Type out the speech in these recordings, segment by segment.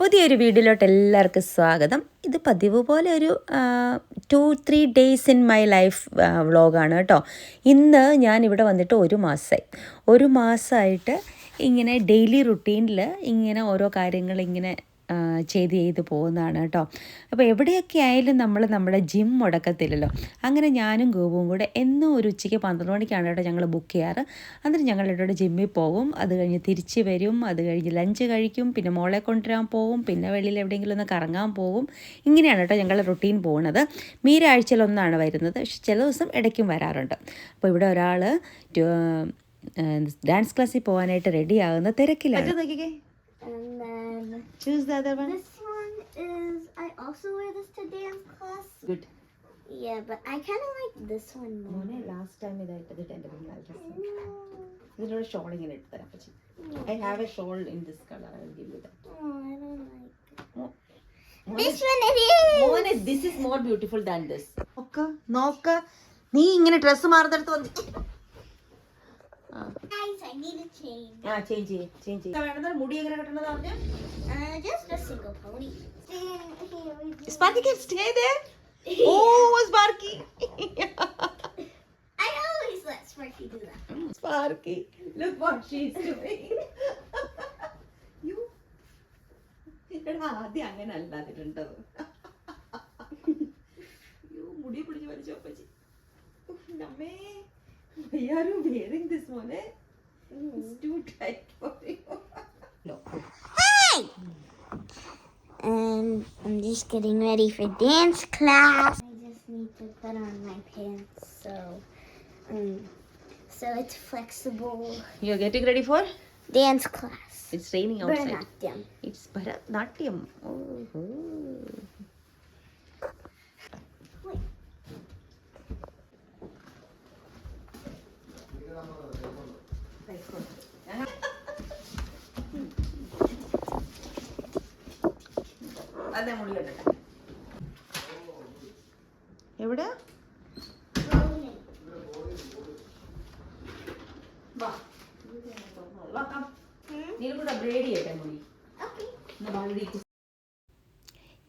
പുതിയൊരു വീഡിയോയിലോട്ട് എല്ലാവർക്കും സ്വാഗതം. ഇത് പതിവ് പോലെ ഒരു 2-3 ഡേയ്സ് ഇൻ മൈ ലൈഫ് വ്ളോഗാണ് കേട്ടോ. ഇന്ന് ഞാൻ ഇവിടെ വന്നിട്ട് ഒരു മാസമായിട്ട് ഇങ്ങനെ ഡെയിലി റുട്ടീനിൽ ഇങ്ങനെ ഓരോ കാര്യങ്ങൾ ഇങ്ങനെ ചെയ്ത് പോകുന്നതാണ് കേട്ടോ. അപ്പോൾ എവിടെയൊക്കെ ആയാലും നമ്മുടെ ജിം മുടക്കത്തില്ലല്ലോ. അങ്ങനെ ഞാനും ഗോപുവും കൂടെ എന്നും ഒരു ഉച്ചയ്ക്ക് 12 മണിക്കാണ് കേട്ടോ ഞങ്ങൾ ബുക്ക് ചെയ്യാറ്. എന്നിട്ട് ഞങ്ങൾ ഇവിടെ ജിമ്മിൽ പോകും, അത് കഴിഞ്ഞ് തിരിച്ച് വരും, അത് കഴിഞ്ഞ് ലഞ്ച് കഴിക്കും, പിന്നെ മോളെ കൊണ്ടുവരാൻ പോകും, പിന്നെ വെളിയിൽ എവിടെയെങ്കിലും ഒന്ന് കറങ്ങാൻ പോകും. ഇങ്ങനെയാണ് കേട്ടോ ഞങ്ങളുടെ റുട്ടീൻ പോകുന്നത്. മീര ആഴ്ചയിലൊന്നാണ് വരുന്നത്, പക്ഷെ ചില ദിവസം ഇടയ്ക്കും വരാറുണ്ട്. അപ്പോൾ ഇവിടെ ഒരാൾ ഡാൻസ് ക്ലാസ്സിൽ പോകാനായിട്ട് റെഡിയാകുന്ന തിരക്കിലാണ്. And then Choose the other one. this one is, I also wear this to dance class. Good. Yeah, but I kind of like this one more. മോനെ ലാസ്റ്റ് ടൈം ഇതായിട്ട് എൻ്റെ ഇതിനോട് ഷോൾ ഇങ്ങനെ എടുത്ത് തരാം. പക്ഷേ I have A shawl in this colour. I will give you that. Oh, I don't like it. This one it is. മോനെ this is more beautiful than this. നോക്ക നീ ഇങ്ങനെ ഡ്രസ്സ് മാറുന്നിടത്ത് വന്ന് Guys, I need a change. Change വേണ്ടത്. മുടി എങ്ങനെ കെട്ടണത് പറഞ്ഞു? Just a single pony. Sparky can stay there. Oh, Sparky. I always let Sparky do that. Sparky, look what she's doing. You. എടാ ആദ്യം അങ്ങനെ അല്ലാതിട്ടുണ്ടത്. മുടി പിടിച്ച് വലിച്ചു പറ്റി. നമ്മേ Why are you wearing this one? It's too tight for you. No. Hey! And I'm just getting ready for dance class. I just need to put on my pants so it's flexible. You're getting ready for Dance class. It's raining outside. Bharatanatyam. It's Bharatanatyam. Oh. അതെ മുടി കെട്ടട്ടെ. എവിടെ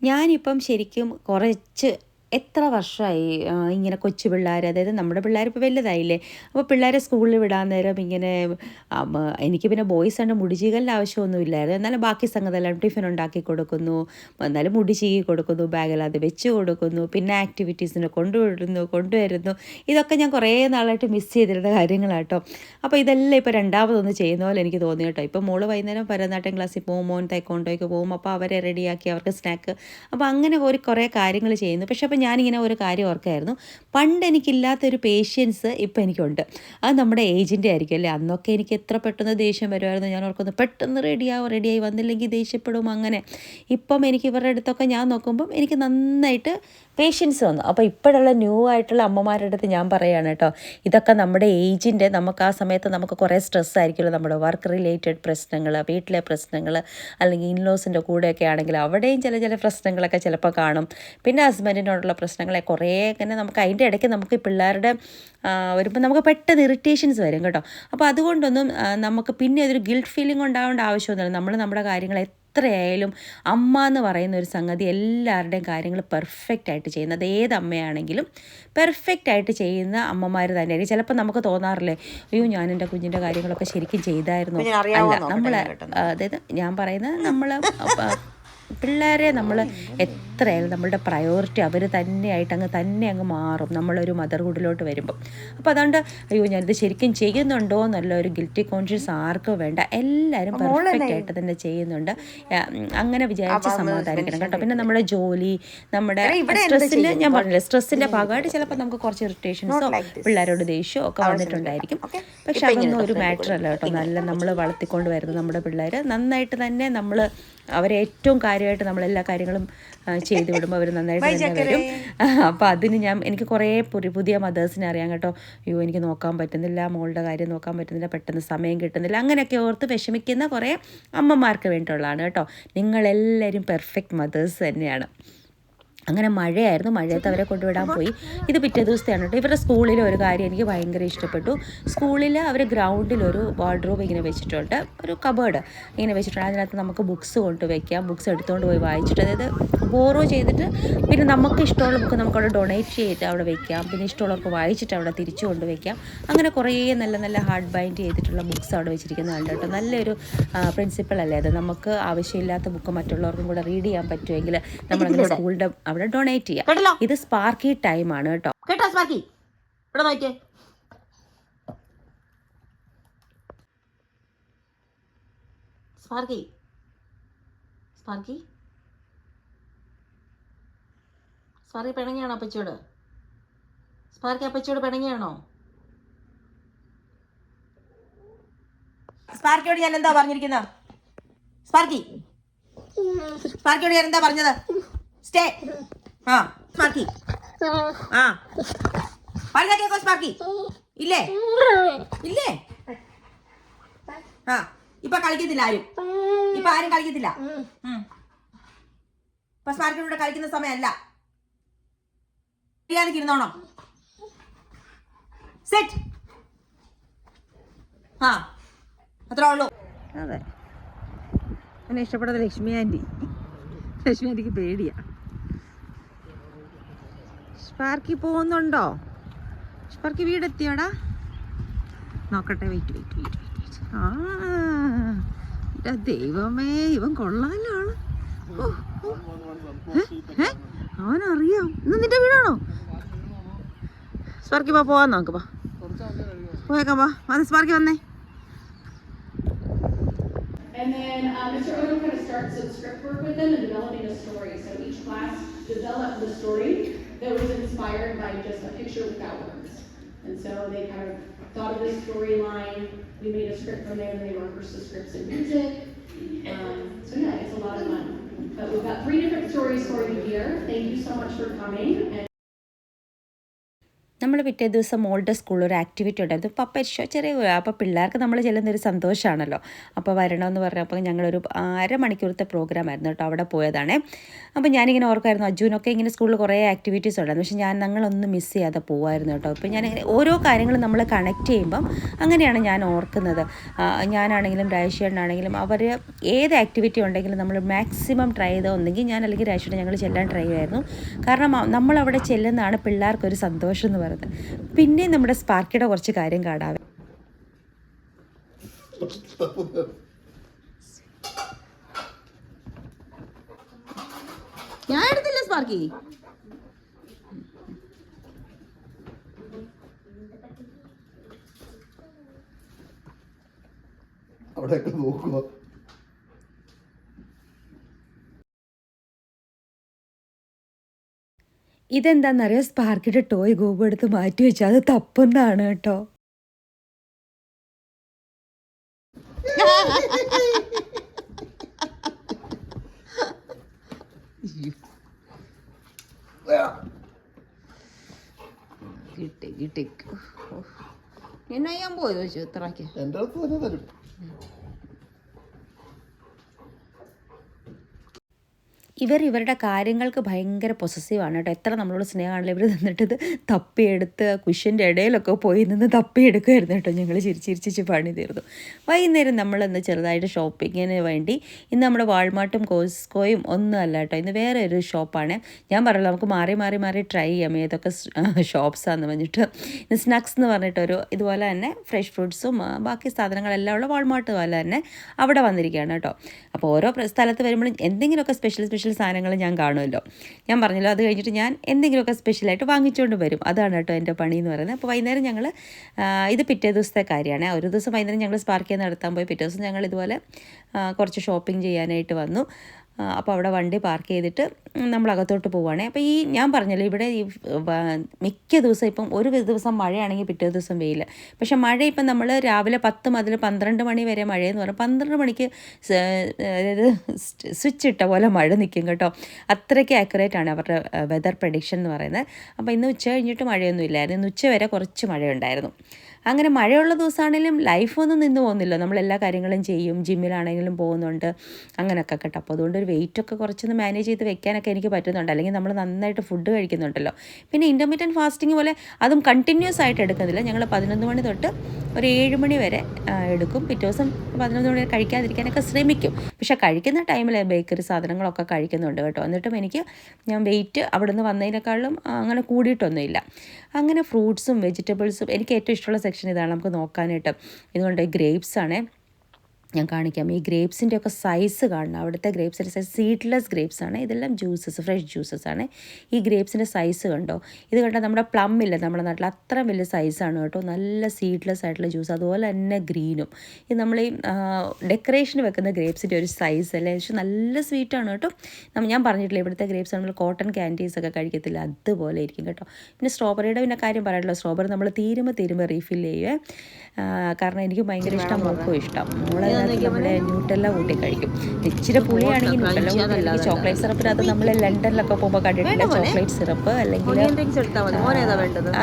ഞാനിപ്പം ശരിക്കും കുറച്ച് എത്ര വർഷമായി ഇങ്ങനെ കൊച്ചു പിള്ളേർ, അതായത് നമ്മുടെ പിള്ളേർ ഇപ്പോൾ വലുതായില്ലേ, അപ്പോൾ പിള്ളേരെ സ്കൂളിൽ വിടാൻ നേരം ഇങ്ങനെ എനിക്ക് പിന്നെ ബോയ്സ് ആണ് മുടി ചീകലിൻ്റെ ആവശ്യമൊന്നുമില്ലായിരുന്നു. എന്നാലും ബാക്കി സംഗതിയെല്ലാം ടിഫിൻ ഉണ്ടാക്കി കൊടുക്കുന്നു, എന്നാലും മുടി ചീകി കൊടുക്കുന്നു, ബാഗിലത് വെച്ച് കൊടുക്കുന്നു, പിന്നെ ആക്ടിവിറ്റീസിന് കൊണ്ടുവരുന്നു. ഇതൊക്കെ ഞാൻ കുറേ നാളായിട്ട് മിസ് ചെയ്തിരുന്ന കാര്യങ്ങളാട്ടോ. അപ്പോൾ ഇതെല്ലാം ഇപ്പോൾ രണ്ടാമതൊന്ന് ചെയ്യുന്ന പോലെ എനിക്ക് തോന്നി കേട്ടോ. ഇപ്പോൾ മോള് വൈകുന്നേരം ഭരതനാട്യം ക്ലാസ്സിൽ പോകും, മോൻ തൈക്കോണ്ടോയ്ക്ക് പോകും, അപ്പോൾ അവരെ റെഡിയാക്കി അവർക്ക് സ്നാക്ക്, അപ്പോൾ അങ്ങനെ കുറേ കാര്യങ്ങൾ ചെയ്യുന്നു. പക്ഷേ അപ്പോൾ ഞാനിങ്ങനെ ഒരു കാര്യം ഓർക്കായിരുന്നു, പണ്ട് എനിക്കില്ലാത്തൊരു പേഷ്യൻസ് ഇപ്പോൾ എനിക്കുണ്ട്. അത് നമ്മുടെ ഏജിൻ്റെ ആയിരിക്കും അല്ലേ. അന്നൊക്കെ എനിക്ക് എത്ര പെട്ടെന്ന് ദേഷ്യം വരുമായിരുന്നു. ഞാൻ ഓർക്കുന്നു പെട്ടെന്ന് റെഡിയായി വന്നില്ലെങ്കിൽ ദേഷ്യപ്പെടും. അങ്ങനെ ഇപ്പം എനിക്ക് ഇവരുടെ അടുത്തൊക്കെ ഞാൻ നോക്കുമ്പം എനിക്ക് നന്നായിട്ട് പേഷ്യൻസ് വന്നു. അപ്പോൾ ഇപ്പോഴുള്ള ന്യൂ ആയിട്ടുള്ള അമ്മമാരുടെ അടുത്ത് ഞാൻ പറയുകയാണ് കേട്ടോ, ഇതൊക്കെ നമ്മുടെ ഏജിൻ്റെ, നമുക്ക് ആ സമയത്ത് നമുക്ക് കുറേ സ്ട്രെസ് ആയിരിക്കുമല്ലോ, നമ്മുടെ വർക്ക് റിലേറ്റഡ് പ്രശ്നങ്ങൾ, വീട്ടിലെ പ്രശ്നങ്ങൾ, അല്ലെങ്കിൽ ഇൻലോസിൻ്റെ കൂടെയൊക്കെ ആണെങ്കിൽ അവിടെയും ചില പ്രശ്നങ്ങളൊക്കെ ചിലപ്പോൾ കാണും. പിന്നെ ഹസ്ബൻഡിനോടുള്ള പ്രശ്നങ്ങളെ കുറേ ഇങ്ങനെ നമുക്ക് അതിൻ്റെ ഇടയ്ക്ക് നമുക്ക് ഈ പിള്ളേരുടെ വരുമ്പോൾ നമുക്ക് പെട്ടെന്ന് ഇറിറ്റേഷൻസ് വരും കേട്ടോ. അപ്പോൾ അതുകൊണ്ടൊന്നും നമുക്ക് പിന്നെ അതൊരു ഗിൽട്ട് ഫീലിംഗ് ഉണ്ടാവേണ്ട ആവശ്യമൊന്നുമില്ല. നമ്മുടെ കാര്യങ്ങൾ എത്രയായാലും അമ്മ എന്ന് പറയുന്ന ഒരു സംഗതി എല്ലാവരുടെയും കാര്യങ്ങൾ പെർഫെക്റ്റ് ആയിട്ട് ചെയ്യുന്നത്, ഏത് അമ്മയാണെങ്കിലും പെർഫെക്റ്റ് ആയിട്ട് ചെയ്യുന്ന അമ്മമാർ തന്നെയായിരിക്കും. ചിലപ്പോൾ നമുക്ക് തോന്നാറില്ലേ, അയ്യോ ഞാൻ എൻ്റെ കുഞ്ഞിൻ്റെ കാര്യങ്ങളൊക്കെ ശരിക്കും ചെയ്തായിരുന്നു. അല്ല, നമ്മൾ അതായത് ഞാൻ പറയുന്നത് നമ്മൾ പിള്ളേരെ നമ്മൾ എത്രയായാലും നമ്മളുടെ പ്രയോറിറ്റി അവർ തന്നെയായിട്ട് അങ്ങ് മാറും നമ്മളൊരു മദർഹുഡിലോട്ട് വരുമ്പം. അപ്പോൾ അതുകൊണ്ട് അയ്യോ ഞാനിത് ശരിക്കും ചെയ്യുന്നുണ്ടോ എന്നുള്ള ഒരു ഗിൽറ്റി കോൺഷ്യസ് ആർക്കും വേണ്ട. എല്ലാവരും പെർഫെക്റ്റ് ആയിട്ട് തന്നെ ചെയ്യുന്നുണ്ട്. അങ്ങനെ വിചാരിച്ച് സമാധാനിക്കണം കേട്ടോ. പിന്നെ നമ്മുടെ ജോലി, നമ്മുടെ സ്ട്രെസ്സിൻ്റെ, ഞാൻ പറഞ്ഞില്ലേ സ്ട്രെസ്സിൻ്റെ ഭാഗമായിട്ട് ചിലപ്പോൾ നമുക്ക് കുറച്ച് ഇറിറ്റേഷൻസോ പിള്ളേരോട് ദേഷ്യമോ ഒക്കെ വന്നിട്ടുണ്ടായിരിക്കും. പക്ഷെ അതൊന്നും ഒരു മാറ്റർ അല്ല കേട്ടോ. നല്ല നമ്മൾ വളർത്തിക്കൊണ്ട് വരുന്നത് നമ്മുടെ പിള്ളേർ നന്നായിട്ട് തന്നെ നമ്മൾ അവരെ ഏറ്റവും കാര്യമായിട്ട് നമ്മളെല്ലാ കാര്യങ്ങളും ചെയ്തു വിടുമ്പോൾ അവർ നന്നായിട്ട് തന്നെ വരും. അപ്പോൾ അതിന് എനിക്ക് കുറേ പുതിയ മദേഴ്സിനെ അറിയാം കേട്ടോ. അയ്യോ എനിക്ക് നോക്കാൻ പറ്റുന്നില്ല, മോളുടെ കാര്യം നോക്കാൻ പറ്റുന്നില്ല, പെട്ടെന്ന് സമയം കിട്ടുന്നില്ല, അങ്ങനെയൊക്കെ ഓർത്ത് വിഷമിക്കുന്ന കുറേ അമ്മമാർക്ക് വേണ്ടിയുള്ളതാണ് കേട്ടോ. നിങ്ങളെല്ലാവരും പെർഫെക്റ്റ് മദേഴ്സ് തന്നെയാണ്. അങ്ങനെ മഴയായിരുന്നു. മഴയത്ത് അവരെ കൊണ്ടുവിടാൻ പോയി. ഇത് പിറ്റേ ദിവസത്തെയാണ് കേട്ടോ. ഇവരുടെ സ്കൂളിലെ ഒരു കാര്യം എനിക്ക് ഭയങ്കര ഇഷ്ടപ്പെട്ടു. സ്കൂളിൽ അവർ ഗ്രൗണ്ടിലൊരു വാർഡ്രോബ് ഇങ്ങനെ വെച്ചിട്ടുണ്ട്, ഒരു കബേർഡ് ഇങ്ങനെ വെച്ചിട്ടുണ്ട്. അതിനകത്ത് നമുക്ക് ബുക്സ് കൊണ്ട് വയ്ക്കാം, ബുക്സ് എടുത്തുകൊണ്ട് പോയി വായിച്ചിട്ട്, അതായത് ബോറോ ചെയ്തിട്ട് പിന്നെ നമുക്ക് ഇഷ്ടമുള്ള ബുക്ക് നമുക്കവിടെ ഡൊണേറ്റ് ചെയ്തിട്ട് അവിടെ വയ്ക്കാം, പിന്നെ ഇഷ്ടമുള്ളവർക്ക് വായിച്ചിട്ട് അവിടെ തിരിച്ചു കൊണ്ട് വയ്ക്കാം. അങ്ങനെ കുറേ നല്ല നല്ല ഹാർഡ് ബൈൻഡ് ചെയ്തിട്ടുള്ള ബുക്സ് അവിടെ വെച്ചിരിക്കുന്നതാണ് കേട്ടോ. നല്ലൊരു പ്രിൻസിപ്പൾ അല്ലേ അത്. നമുക്ക് ആവശ്യമില്ലാത്ത ബുക്ക് മറ്റുള്ളവർക്കും കൂടെ റീഡ് ചെയ്യാൻ പറ്റുമെങ്കിൽ നമ്മളങ്ങനെ സ്കൂളിൻ്റെ അവിടെ ഡൊണേറ്റ് ചെയ്യാം. ഇത് സ്പാർക്കി ടൈമാണ് കേട്ടോ. കേട്ടോ സ്പാർക്കി, ഇവിടെ നോക്കിയേ. സ്പാർക്കി സ്പാർക്കി സ്പാർക്കി പിണങ്ങിയാണോ അപ്പച്ചിയോട്? സ്പാർക്കി അപ്പച്ചിയോട് പിണങ്ങിയാണോ? സ്പാർക്കിയോട് ഞാൻ എന്താ പറഞ്ഞിരിക്കുന്നത്? സ്പാർക്കിയോട് ഞാൻ എന്താ പറഞ്ഞത്? സ്റ്റേ. ആ സ്പാർക്കി, ആ പറഞ്ഞ കേക്കോ സ്പാർക്കി? ഇല്ലേ ഇല്ലേ? ആ ഇപ്പൊ കളിക്കത്തില്ല ആരും, ഇപ്പൊ ആരും കളിക്കത്തില്ല. ഇപ്പൊ സ്പാർക്കിയോട് കളിക്കുന്ന സമയമല്ല. ഇരുന്നോണോ? സെറ്റ്. ആ അത്രേ ഉള്ളൂ. അതെ, എന്നെ ഇഷ്ടപ്പെട്ടത് ലക്ഷ്മി ആൻറ്റി. ലക്ഷ്മി ആൻറ്റിക്ക് പേടിയാ. സ്പാർക്കി പോകുന്നുണ്ടോ? സ്പാർക്കി വീടെത്തിയോടാ? നോക്കട്ടെ, വെയിറ്റ്. ആ എൻ്റെ ദൈവമേ, ഇവൻ കൊള്ളാലോ ആള്. അവനറിയാം. ഇന്ന് നിന്റെ വീടാണോ? സ്പാർക്കി പോവാൻ നോക്ക്, പോയേക്കാം. വന്ന് സ്പാർക്കി വന്നേ. And then Mr. Odom kind of starts some script work with them and developing a story. So each class developed the story that was inspired by just a picture without words. And so they kind of thought of this storyline. We made a script from there, and they rehearsed the scripts in music. So yeah, it's a lot of fun. But we've got 3 different stories for you here. Thank you so much for coming. നമ്മൾ പിറ്റേ ദിവസം മോളുടെ സ്കൂളിൽ ഒരു activity ഉണ്ടായിരുന്നു, പപ്പ show. ചെറിയ അപ്പോൾ പിള്ളേർക്ക് നമ്മൾ ചെല്ലുന്നൊരു സന്തോഷമാണല്ലോ. അപ്പോൾ വരണമെന്ന് പറഞ്ഞപ്പോൾ ഞങ്ങളൊരു അരമണിക്കൂറത്തെ പ്രോഗ്രാമായിരുന്നു കേട്ടോ. അവിടെ പോയതാണേ. അപ്പോൾ ഞാനിങ്ങനെ ഓർക്കായിരുന്നു, അജുവിനൊക്കെ ഇങ്ങനെ സ്കൂളിൽ കുറേ ആക്ടിവിറ്റീസ് ഉണ്ടായിരുന്നു, പക്ഷേ ഞങ്ങളൊന്നും മിസ് ചെയ്യാതെ പോകുമായിരുന്നു കേട്ടോ. ഇപ്പോൾ ഞാനിങ്ങനെ ഓരോ കാര്യങ്ങളും നമ്മൾ കണക്ട് ചെയ്യുമ്പം അങ്ങനെയാണ് ഞാൻ ഓർക്കുന്നത്. ഞാനാണെങ്കിലും രാജേഷേട്ടനാണെങ്കിലും അവർ ഏത് ആക്ടിവിറ്റി ഉണ്ടെങ്കിലും നമ്മൾ മാക്സിമം ട്രൈ ചെയ്ത്, ഒന്നെങ്കിൽ ഞാൻ അല്ലെങ്കിൽ രാജേഷേട്ടൻ ഞങ്ങൾ ചെല്ലാൻ ട്രൈ ചെയ്യുമായിരുന്നു. കാരണം നമ്മളവിടെ ചെല്ലുന്നതാണ് പിള്ളേർക്കൊരു സന്തോഷം എന്ന് പറയുന്നത്. പിന്നെ നമ്മുടെ സ്പാർക്കിയുടെ കുറച്ച് കാര്യം കാണാവേ. ഞാൻ എടുത്തില്ല സ്പാർക്കി. അവിടെയൊക്കെ നോക്കുക. ഇതെന്താണെന്നറിയോ? സ്പാർക്കിയുടെ ടോയ് ഗോപു എടുത്ത് മാറ്റി വെച്ചാൽ അത് തപ്പുന്നതാണ് കേട്ടോ. കിട്ടി. എന്നെ ഞാൻ പോയി ചോദിച്ചു ഇത്രയ്ക്ക്. എൻ്റെ അടുത്ത് തന്നെ തരും. ഇവരുടെ കാര്യങ്ങൾക്ക് ഭയങ്കര പൊസസീവാണ് കേട്ടോ. എത്ര നമ്മളോട് സ്നേഹമാണല്ലോ, ഇവർ നിന്നിട്ട് തപ്പിയെടുത്ത് കുഷ്യൻ്റെ ഇടയിലൊക്കെ പോയി നിന്ന് തപ്പിയെടുക്കുമായിരുന്നു കേട്ടോ. ഞങ്ങൾ ചിരിച്ചിരിച്ച് പണി തീർന്നു. വൈകുന്നേരം നമ്മളിന്ന് ചെറുതായിട്ട് ഷോപ്പിങ്ങിന് വേണ്ടി, ഇന്ന് നമ്മുടെ വാൾമാർട്ടും കോസ്കോയും ഒന്നും അല്ല കേട്ടോ, ഇന്ന് വേറെ ഒരു ഷോപ്പാണ്. ഞാൻ പറഞ്ഞല്ലോ നമുക്ക് മാറി ട്രൈ ചെയ്യാം ഏതൊക്കെ ഷോപ്സാന്ന് പറഞ്ഞിട്ട്. ഇന്ന് സ്നാക്സ് എന്ന് പറഞ്ഞിട്ടൊരു ഇതുപോലെ തന്നെ ഫ്രഷ് ഫ്രൂട്ട്സും ബാക്കി സാധനങ്ങളെല്ലാം ഉള്ള വാൾമാർട്ട് പോലെ തന്നെ അവിടെ വന്നിരിക്കുകയാണ് കേട്ടോ. അപ്പോൾ ഓരോ സ്ഥലത്ത് വരുമ്പോഴും എന്തെങ്കിലുമൊക്കെ സ്പെഷ്യൽ സാധനങ്ങൾ ഞാൻ കാണുമല്ലോ. ഞാൻ പറഞ്ഞല്ലോ, അത് കഴിഞ്ഞിട്ട് ഞാൻ എന്തെങ്കിലുമൊക്കെ സ്പെഷ്യലായിട്ട് വാങ്ങിച്ചുകൊണ്ട് വരും. അതാണ് കേട്ടോ എൻ്റെ പണി എന്ന് പറയുന്നത്. അപ്പോൾ വൈകുന്നേരം ഞങ്ങൾ, ഇത് പിറ്റേ ദിവസത്തെ കാര്യമാണ്. ഒരു ദിവസം വൈകുന്നേരം ഞങ്ങൾ സ്പാർക്കിൽ നടത്താൻ പോയി. പിറ്റേ ദിവസം ഞങ്ങൾ ഇതുപോലെ കുറച്ച് ഷോപ്പിംഗ് ചെയ്യാനായിട്ട് വന്നു. അപ്പോൾ അവിടെ വണ്ടി പാർക്ക് ചെയ്തിട്ട് നമ്മൾ അകത്തോട്ട് പോവുകയാണെ. അപ്പോൾ ഈ ഞാൻ പറഞ്ഞല്ലോ, ഇവിടെ ഈ മിക്ക ദിവസം ഇപ്പം ഒരു ദിവസം മഴയാണെങ്കിൽ പിറ്റേ ദിവസം വെയിൽ. പക്ഷെ മഴ ഇപ്പം നമ്മൾ രാവിലെ 10 മുതൽ 12 മണി വരെ മഴയെന്ന് പറഞ്ഞാൽ 12 മണിക്ക് അതായത് സ്വിച്ച് ഇട്ട പോലെ മഴ നിൽക്കും കേട്ടോ. അത്രയ്ക്ക് ആക്യുറേറ്റ് ആണ് അവരുടെ വെതർ പ്രഡിക്ഷൻ എന്ന് പറയുന്നത്. അപ്പോൾ ഇന്ന് ഉച്ച കഴിഞ്ഞിട്ട് മഴയൊന്നും ഇല്ലായിരുന്നു. ഇന്ന് ഉച്ച വരെ കുറച്ച് മഴയുണ്ടായിരുന്നു. അങ്ങനെ മഴയുള്ള ദിവസമാണെങ്കിലും ലൈഫൊന്നും നിന്ന് പോകുന്നില്ല, നമ്മളെല്ലാ കാര്യങ്ങളും ചെയ്യും, ജിമ്മിലാണെങ്കിലും പോകുന്നുണ്ട് അങ്ങനെയൊക്കെ കേട്ടോ. അപ്പോൾ അതുകൊണ്ട് ഒരു വെയിറ്റൊക്കെ കുറച്ചൊന്ന് മാനേജ് ചെയ്ത് വെക്കാനൊക്കെ എനിക്ക് പറ്റുന്നുണ്ട്. അല്ലെങ്കിൽ നമ്മൾ നന്നായിട്ട് ഫുഡ് കഴിക്കുന്നുണ്ടല്ലോ. പിന്നെ ഇൻ്റർമീഡിയൻറ്റ് ഫാസ്റ്റിംഗ് പോലെ അതും കണ്ടിന്യൂസ് ആയിട്ട് എടുക്കുന്നില്ല. ഞങ്ങൾ 11 മണി തൊട്ട് ഒരു 7 മണി വരെ എടുക്കും. പിറ്റേ ദിവസം 11 മണി വരെ കഴിക്കാതിരിക്കാനൊക്കെ ശ്രമിക്കും. പക്ഷേ കഴിക്കുന്ന ടൈമിൽ ബേക്കറി സാധനങ്ങളൊക്കെ കഴിക്കുന്നുണ്ട് കേട്ടോ. എന്നിട്ടും ഞാൻ വെയിറ്റ് അവിടെ നിന്ന് വന്നതിനേക്കാളും അങ്ങനെ കൂടിയിട്ടൊന്നുമില്ല. അങ്ങനെ ഫ്രൂട്ട്സും വെജിറ്റബിൾസും എനിക്ക് ഏറ്റവും ഇഷ്ടമുള്ള സെക്ഷൻ ഇതാണ് നമുക്ക് നോക്കാനായിട്ട്. ഇതുകൊണ്ട് ഗ്രേപ്സ് ആണേ, ഞാൻ കാണിക്കാം. ഈ ഗ്രേപ്സിൻ്റെ ഒക്കെ സൈസ് കാണണം. അവിടുത്തെ ഗ്രേപ്സിൻ്റെ സൈസ് സീഡ്ലെസ് ഗ്രേപ്സ് ആണ്. ഇതെല്ലാം ജ്യൂസസ്, ഫ്രഷ് ജ്യൂസസ് ആണ്. ഈ ഗ്രേപ്സിൻ്റെ സൈസ് കണ്ടോ? ഇത് കണ്ടാൽ നമ്മുടെ പ്ലം ഇല്ല നമ്മുടെ നാട്ടിൽ, അത്ര വലിയ സൈസാണ് കേട്ടോ. നല്ല സീഡ്ലെസ് ആയിട്ടുള്ള ജ്യൂസ്. അതുപോലെ തന്നെ ഗ്രീനും. ഇത് നമ്മൾ ഈ ഡെക്കറേഷന് വെക്കുന്ന ഗ്രേപ്സിൻ്റെ ഒരു സൈസ് അല്ലേ, പക്ഷെ നല്ല സ്വീറ്റാണ് കേട്ടോ. ഞാൻ പറഞ്ഞിട്ടില്ല, ഇവിടുത്തെ ഗ്രേപ്സ് നമ്മൾ കോട്ടൺ ക്യാൻഡീസ് ഒക്കെ കഴിക്കത്തില്ല, അതുപോലെ ഇരിക്കും കേട്ടോ. പിന്നെ സ്ട്രോബെറിയുടെ പിന്നെ കാര്യം പറയാമല്ലോ. സ്ട്രോബെറി നമ്മൾ തീരുമ്പോൾ റീഫിൽ ചെയ്യുവേ. കാരണം എനിക്ക് ഭയങ്കര ഇഷ്ടം, മോൾക്കും ഇഷ്ടം. നമ്മളെ ന്യൂട്ടെല്ല കൂട്ടി കഴിക്കും. ഇച്ചിരി പുളിയാണെങ്കിൽ ന്യൂട്ടെല്ല കൂട്ടി, അല്ലെങ്കിൽ ചോക്ലേറ്റ് സിറപ്പിനകത്ത് നമ്മൾ ലണ്ടനിലൊക്കെ പോകുമ്പോൾ കണ്ടിട്ടില്ല ചോക്ലേറ്റ് സിറപ്പ്, അല്ലെങ്കിൽ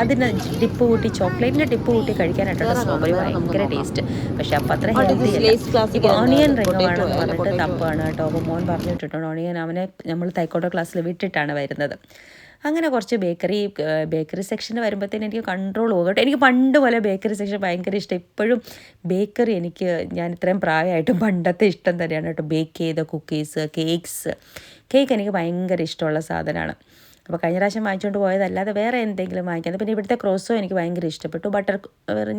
അതിന് ടിപ്പ് കൂട്ടി, ചോക്ലേറ്റിൻ്റെ ടിപ്പ് കൂട്ടി കഴിക്കാനായിട്ടുള്ള സ്ട്രോബെറി ഭയങ്കര ടേസ്റ്റ്. പക്ഷെ അപ്പം അത്ര ഹെൽത്തി അല്ല. ഇപ്പോൾ ഓണിയൻ റിംഗ് വേണമെന്ന് പറഞ്ഞിട്ട് തപ്പാണ് കേട്ടോ. അപ്പോൾ മോൻ പറഞ്ഞിട്ടുണ്ട് ഓണിയൻ അവനെ നമ്മൾ തൈക്കോട്ടോ ക്ലാസ്സിൽ വിട്ടിട്ടാണ് വരുന്നത്. അങ്ങനെ കുറച്ച് ബേക്കറി സെക്ഷന് വരുമ്പോഴത്തേന് എനിക്ക് കൺട്രോൾ പോകും കേട്ടോ. എനിക്ക് പണ്ട് പോലെ ബേക്കറി സെക്ഷൻ ഭയങ്കര ഇഷ്ടം. ഇപ്പോഴും ബേക്കറി ഞാൻ ഇത്രയും പ്രായമായിട്ടും പണ്ടത്തെ ഇഷ്ടം തന്നെയാണ് കേട്ടോ. ബേക്ക് ചെയ്ത കുക്കീസ്, കേക്ക് എനിക്ക് ഭയങ്കര ഇഷ്ടമുള്ള സാധനമാണ്. അപ്പോൾ കഴിഞ്ഞ പ്രാവശ്യം വാങ്ങിച്ചുകൊണ്ട് പോയതല്ലാതെ വേറെ എന്തെങ്കിലും വാങ്ങിക്കുന്നത്. പിന്നെ ഇവിടുത്തെ ക്രോസോ എനിക്ക് ഭയങ്കര ഇഷ്ടപ്പെട്ടു.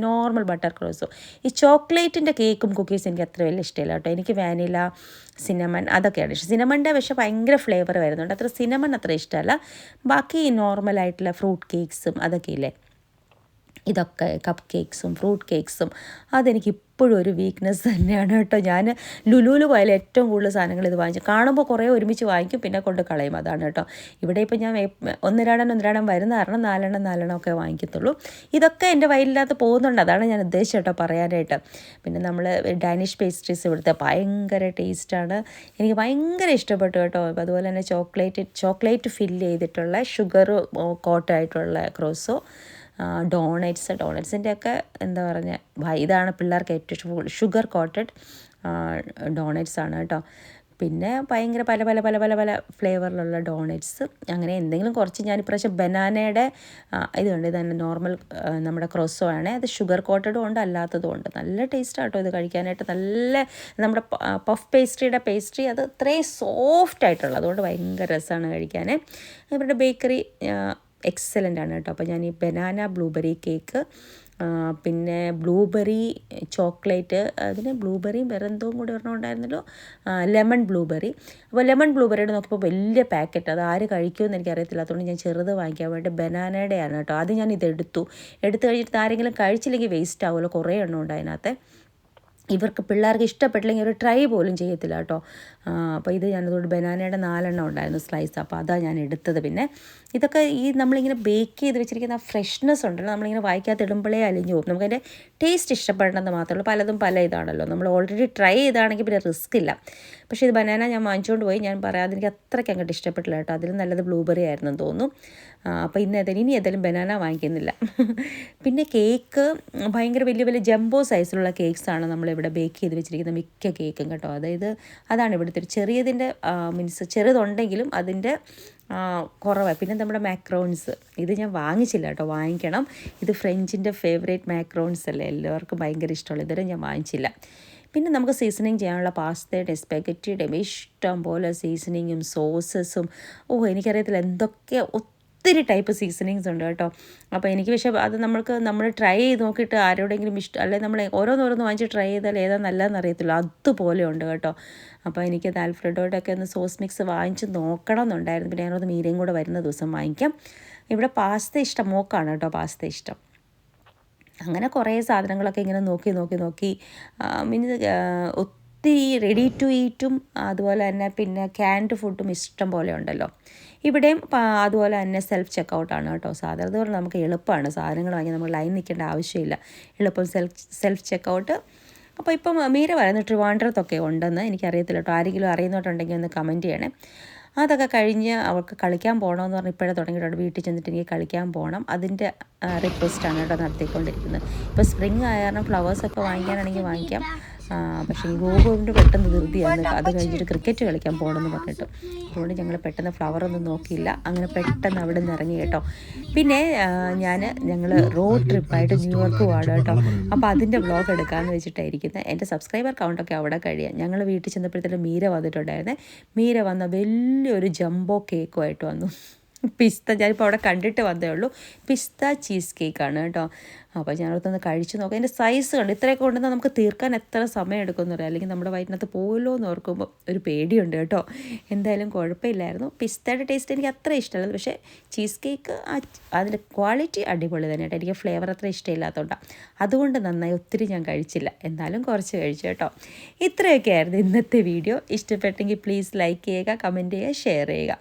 Normal butter croissant. ഈ ചോക്ലേറ്റിൻ്റെ കേക്കും കുക്കീസും എനിക്ക് അത്ര വലിയ ഇഷ്ടമില്ല കേട്ടോ. എനിക്ക് വാനില, സിനമൺ അതൊക്കെയാണ് ഇഷ്ടം. സിനമണിൻ്റെ പക്ഷേ ഭയങ്കര ഫ്ലേവർ വരുന്നുണ്ട്. സിനമൺ അത്ര ഇഷ്ടമല്ല. ബാക്കി നോർമലായിട്ടുള്ള ഫ്രൂട്ട് കേക്ക്സും അതൊക്കെ ഇല്ലേ, ഇതൊക്കെ കപ്പ് കേക്ക്സും ഫ്രൂട്ട് കേക്ക്സും അതെനിക്ക് ഇപ്പോഴും ഒരു വീക്ക്നെസ് തന്നെയാണ് കേട്ടോ. ഞാൻ ലുലുവിൽ പോയാലും ഏറ്റവും കൂടുതൽ സാധനങ്ങൾ ഇത് വാങ്ങിച്ചു കാണുമ്പോൾ കുറേ ഒരുമിച്ച് വാങ്ങിക്കും, പിന്നെ കൊണ്ട് കളയും. അതാണ് കേട്ടോ. ഇവിടെ ഇപ്പോൾ ഞാൻ ഒന്നിരാടം വരുന്ന കാരണം 4 ഒക്കെ വാങ്ങിക്കത്തുള്ളൂ. ഇതൊക്കെ എൻ്റെ വയലിനകത്ത് പോകുന്നുണ്ട്, അതാണ് ഞാൻ ഉദ്ദേശിച്ചത് കേട്ടോ പറയാനായിട്ട്. പിന്നെ നമ്മൾ ഡാനിഷ് പേസ്ട്രീസ് ഇവിടുത്തെ ഭയങ്കര ടേസ്റ്റാണ്, എനിക്ക് ഭയങ്കര ഇഷ്ടപ്പെട്ടു കേട്ടോ. അതുപോലെ തന്നെ ചോക്ലേറ്റ് ഫില്ല് ചെയ്തിട്ടുള്ള ഷുഗർ കോട്ടായിട്ടുള്ള ക്രോസോ, ഡോണറ്റ്സിൻ്റെ ഒക്കെ എന്താ പറഞ്ഞാൽ ഇതാണ് പിള്ളേർക്ക് ഏറ്റവും ഇഷ്ടം. ഷുഗർ കോട്ടഡ് ഡോണറ്റ്സ് ആണ് കേട്ടോ. പിന്നെ ഭയങ്കര പല ഫ്ലേവറിലുള്ള ഡോണറ്റ്സ്. അങ്ങനെ എന്തെങ്കിലും കുറച്ച് ഞാൻ ഇപ്രാവശ്യം ബനാനയുടെ ഇത് തന്നെ നോർമൽ നമ്മുടെ ക്രോസോ ആണ്. അത് ഷുഗർ കോട്ടഡും ഉണ്ട് അല്ലാത്തതും ഉണ്ട്. നല്ല ടേസ്റ്റ് കേട്ടോ ഇത് കഴിക്കാനായിട്ട്. നല്ല നമ്മുടെ പഫ് പേസ്ട്രി അത് ഇത്രയും സോഫ്റ്റ് ആയിട്ടുള്ളത്, അതുകൊണ്ട് ഭയങ്കര രസമാണ് കഴിക്കാൻ. ഇവരുടെ ബേക്കറി എക്സലൻ്റ് ആണ് കേട്ടോ. അപ്പോൾ ഞാൻ ഈ ബനാന ബ്ലൂബെറി കേക്ക്, പിന്നെ ബ്ലൂബെറി ചോക്ലേറ്റ്, അതിന് ബ്ലൂബെറിയും വേറെ എന്തോ കൂടി ഉണ്ടായിരുന്നല്ലോ, ലെമൺ ബ്ലൂബെറി. അപ്പോൾ ലെമൺ ബ്ലൂബെറിയുടെ നോക്കിയപ്പോൾ വലിയ പാക്കറ്റ്, അത് ആര് കഴിക്കുമെന്ന് എനിക്കറിയത്തില്ല. അതുകൊണ്ട് ഞാൻ ചെറുത് വാങ്ങിക്കാൻ വേണ്ടി ബനാനയുടെയാണ് കേട്ടോ. അത് ഞാൻ എടുത്തു കഴിഞ്ഞിട്ട് ആരെങ്കിലും കഴിച്ചില്ലെങ്കിൽ വേസ്റ്റ് ആവുമല്ലോ, കുറേ എണ്ണം ഉണ്ട് അതിനകത്ത്. പിള്ളേർക്ക് ഇഷ്ടപ്പെട്ടില്ലെങ്കിൽ ഒരു ട്രൈ പോലും ചെയ്യത്തില്ല കേട്ടോ. അപ്പോൾ ഇത് ഞാനതുകൊണ്ട് ബനാനയുടെ 4 ഉണ്ടായിരുന്നു സ്ലൈസ്, അപ്പോൾ അതാണ് ഞാൻ എടുത്തത്. പിന്നെ ഇതൊക്കെ നമ്മളിങ്ങനെ ബേക്ക് ചെയ്ത് വെച്ചിരിക്കുന്ന ഫ്രഷ്നെസ് ഉണ്ടല്ലോ, നമ്മളിങ്ങനെ വായിക്കാത്ത ഇടുമ്പോഴേ അലിഞ്ഞു പോകും. നമുക്കതിൻ്റെ ടേസ്റ്റ് ഇഷ്ടപ്പെടണമെന്ന് മാത്രമേ ഉള്ളൂ. പലതും പല ഇതാണല്ലോ, നമ്മൾ ഓൾറെഡി ട്രൈ ചെയ്താണെങ്കിൽ പിന്നെ റിസ്ക് ഇല്ല. പക്ഷേ ഇത് ബനാന ഞാൻ വാങ്ങിച്ചുകൊണ്ട് പോയി, ഞാൻ പറയാം എനിക്ക് അത്രയ്ക്ക് അങ്ങോട്ട് ഇഷ്ടപ്പെട്ടില്ല കേട്ടോ. അതിലും നല്ലത് ബ്ലൂബെറി ആയിരുന്നെന്ന് തോന്നുന്നു. അപ്പോൾ ഇനി ഏതായാലും ബനാന വാങ്ങിക്കുന്നില്ല. പിന്നെ കേക്ക് ഭയങ്കര വലിയ ജംബോ സൈസിലുള്ള കേക്ക്സാണ് നമ്മളിവിടെ ബേക്ക് ചെയ്ത് വെച്ചിരിക്കുന്ന മിക്ക കേക്കും കേട്ടോ. അതാണ് ഇവിടുത്തെ ഒരു ചെറിയതിൻ്റെ മീൻസ് ചെറുതുണ്ടെങ്കിലും അതിൻ്റെ കുറവാണ്. പിന്നെ നമ്മുടെ മാക്രോൺസ് ഇത് ഞാൻ വാങ്ങിച്ചില്ല കേട്ടോ, വാങ്ങിക്കണം. ഇത് ഫ്രഞ്ചിൻ്റെ ഫേവറേറ്റ് മാക്രോൺസ് അല്ലേ, എല്ലാവർക്കും ഭയങ്കര ഇഷ്ടമുള്ള. ഇതുവരെ ഞാൻ വാങ്ങിച്ചില്ല. പിന്നെ നമുക്ക് സീസണിങ് ചെയ്യാനുള്ള പാസ്തയുടെ സ്പെഗറ്റിയുടെയും ഇഷ്ടം പോലെ സീസണിങ്ങും സോസസും, എനിക്കറിയത്തില്ല എന്തൊക്കെ ഒത്തിരി ടൈപ്പ് സീസണിങ്സ് ഉണ്ട് കേട്ടോ. അപ്പോൾ എനിക്ക് പക്ഷേ അത് നമ്മൾ ട്രൈ ചെയ്ത് നോക്കിയിട്ട് ആരോടെങ്കിലും ഇഷ്ടം, അല്ലെങ്കിൽ നമ്മൾ ഓരോന്നോരോന്ന് വാങ്ങിച്ച് ട്രൈ ചെയ്താൽ ഏതാ നല്ലതെന്ന് അറിയത്തില്ല, അതുപോലെ ഉണ്ട് കേട്ടോ. അപ്പോൾ എനിക്കത് ആൽഫ്രെഡോയുടെയൊക്കെ ഒന്ന് സോസ് മിക്സ് വാങ്ങിച്ച് നോക്കണം എന്നുണ്ടായിരുന്നു. പിന്നെ ഞാനത് മീരയും കൂടെ വരുന്ന ദിവസം വാങ്ങിക്കാം. ഇവിടെ പാസ്ത ഇഷ്ടം, മോക്കാണ് കേട്ടോ പാസ്ത ഇഷ്ടം. അങ്ങനെ കുറേ സാധനങ്ങളൊക്കെ ഇങ്ങനെ നോക്കി മീൻസ് ഒത്തിരി റെഡി ടു ഈറ്റും അതുപോലെ തന്നെ പിന്നെ ക്യാൻഡ് ഫുഡും ഇഷ്ടം പോലെ ഉണ്ടല്ലോ. ഇവിടെയും അതുപോലെ തന്നെ സെൽഫ് ചെക്കൗട്ടാണ് കേട്ടോ. സാധാരണ അതുപോലെ നമുക്ക് എളുപ്പമാണ് സാധനങ്ങൾ വാങ്ങി, നമ്മൾ ലൈൻ നിൽക്കേണ്ട ആവശ്യമില്ല, എളുപ്പം സെൽഫ് ചെക്കൗട്ട്. അപ്പോൾ ഇപ്പം മീര പറയുന്നത് ട്രിവാൻഡ്രത്തൊക്കെ ഉണ്ടെന്ന് എനിക്കറിയത്തില്ല കേട്ടോ. ആരെങ്കിലും അറിയുന്നോട്ടുണ്ടെങ്കിൽ ഒന്ന് കമൻറ്റ് ചെയ്യണേ. അതൊക്കെ കഴിഞ്ഞ് അവൾക്ക് കളിക്കാൻ പോകണമെന്ന് പറഞ്ഞ് ഇപ്പോഴേ തുടങ്ങിയിട്ടുണ്ട്. വീട്ടിൽ ചെന്നിട്ട് എനിക്ക് കളിക്കാൻ പോകണം, അതിൻ്റെ റിക്വസ്റ്റാണ് കേട്ടോ നടത്തിക്കൊണ്ടിരിക്കുന്നത്. ഇപ്പോൾ സ്പ്രിങ് ആയ കാരണം ഫ്ലവേഴ്സൊക്കെ വാങ്ങിക്കാനാണെങ്കിൽ വാങ്ങിക്കാം. പക്ഷേ ഈ ഗോകുവിൻ്റെ പെട്ടെന്ന് ധൃതിയാണ്. അത് കഴിഞ്ഞിട്ട് ക്രിക്കറ്റ് കളിക്കാൻ പോകണമെന്ന് പറഞ്ഞിട്ട്, അതുകൊണ്ട് ഞങ്ങൾ പെട്ടെന്ന് ഫ്ലവറൊന്നും നോക്കിയില്ല, അങ്ങനെ പെട്ടെന്ന് അവിടെ നിന്ന് ഇറങ്ങി കേട്ടോ. പിന്നെ ഞങ്ങൾ റോഡ് ട്രിപ്പായിട്ട് ന്യൂയോർക്ക് പോകാം കേട്ടോ. അപ്പോൾ അതിൻ്റെ വ്ളോഗ് എടുക്കാമെന്ന് വെച്ചിട്ടായിരിക്കുന്നത്. എൻ്റെ സബ്സ്ക്രൈബർ കൗണ്ടൊക്കെ അവിടെ കഴിയാം. ഞങ്ങൾ വീട്ടിൽ ചെന്നപ്പോഴത്തേക്കും മീര വന്നിട്ടുണ്ടായിരുന്നേ. മീര വന്ന വലിയൊരു ജംബോ കേക്കുമായിട്ട് വന്നു. പിസ്ത, ഞാനിപ്പോൾ അവിടെ കണ്ടിട്ട് വന്നേ ഉള്ളൂ. പിസ്ത ചീസ് കേക്കാണ് കേട്ടോ. അപ്പോൾ ഞാനടുത്തൊന്ന് കഴിച്ച് നോക്കാം. അതിൻ്റെ സൈസ് കണ്ട് ഇത്രയൊക്കെ കൊണ്ടുവന്നാൽ നമുക്ക് തീർക്കാൻ എത്ര സമയം എടുക്കുമെന്ന് പറയാം, അല്ലെങ്കിൽ നമ്മുടെ വയറ്റിനകത്ത് പോയല്ലോ എന്ന് ഓർക്കുമ്പോൾ ഒരു പേടിയുണ്ട് കേട്ടോ. എന്തായാലും കുഴപ്പമില്ലായിരുന്നു. പിസ്തയുടെ ടേസ്റ്റ് എനിക്ക് അത്ര ഇഷ്ടമല്ല, പക്ഷേ ചീസ് കേക്ക് അതിൻ്റെ ക്വാളിറ്റി അടിപൊളി തന്നെ കേട്ടോ. എനിക്ക് ഫ്ലേവർ അത്ര ഇഷ്ടമില്ലാത്തതുകൊണ്ടാണ്, അതുകൊണ്ട് നന്നായി ഒത്തിരി ഞാൻ കഴിച്ചില്ല, എന്നാലും കുറച്ച് കഴിച്ചു കേട്ടോ. ഇത്രയൊക്കെ ആയിരുന്നു ഇന്നത്തെ വീഡിയോ. ഇഷ്ടപ്പെട്ടെങ്കിൽ പ്ലീസ് ലൈക്ക് ചെയ്യുക, കമൻറ്റ് ചെയ്യുക, ഷെയർ ചെയ്യുക.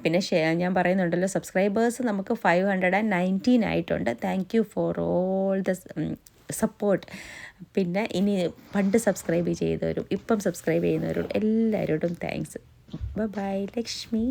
പിന്നെ ഞാൻ പറയുന്നുണ്ടല്ലോ, സബ്സ്ക്രൈബേഴ്സ് നമുക്ക് 519 ആയിട്ടുണ്ട്. Thank you for all the support. പിന്നെ ഇനി പണ്ട് സബ്സ്ക്രൈബ് ചെയ്തവരും ഇപ്പം സബ്സ്ക്രൈബ് ചെയ്യുന്നവരും എല്ലാവരോടും താങ്ക്സ്. ബൈ, ലക്ഷ്മി.